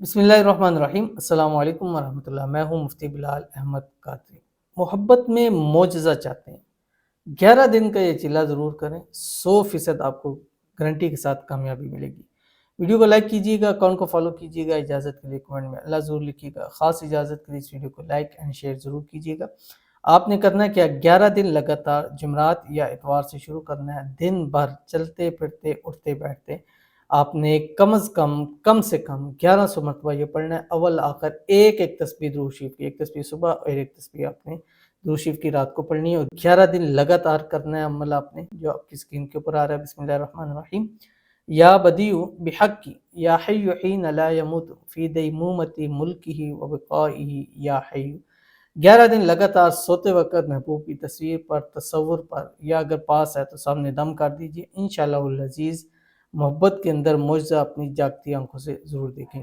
बिस्मिल्लाहिर्रहमानिर्रहीम अस्सलाम वालेकुम वरहमतुल्लाह। मैं हूँ मुफ्ती बिलाल अहमद कादरी। मोहब्बत में मोजज़ा चाहते हैं, 11 दिन का ये चिल्ला ज़रूर करें, 100% आपको गारंटी के साथ कामयाबी मिलेगी। वीडियो को लाइक कीजिएगा, अकाउंट को फॉलो कीजिएगा, इजाज़त के लिए कमेंट में अल्लाह ज़रूर लिखिएगा। ख़ास इजाज़त के लिए इस वीडियो को लाइक एंड शेयर ज़रूर कीजिएगा। आपने करना है क्या, 11 दिन लगातार जुमेरात या इतवार से शुरू करना है। दिन भर चलते फिरते उठते बैठते आपने कम से कम 1100 मरतबा ये पढ़ना है। अव्वल आखिर एक एक तस्बीह दुरूद शरीफ की, एक तस्बीह सुबह और एक तस्बीह आपने दुरूद शरीफ की रात को पढ़नी है और 11 दिन लगातार करना है अमल आपने, जो आपकी स्क्रीन के ऊपर आ रहा है। बिस्मिल्लाहिर्रहमानिर्रहीम। या बदीउ बिहक्की या हय्यु हीन ला यमूतु फी दैमूमति मुल्किही व बक़ाइही या हय्यु। 11 दिन लगातार सोते वक़्त महबूब की तस्वीर पर, तसव्वुर पर, या अगर पास है तो सामने दम कर दीजिए। इंशाअल्लाहुल अज़ीज़ मोहब्बत के अंदर मुआज़ा अपनी जागती आंखों से ज़रूर देखेंगे।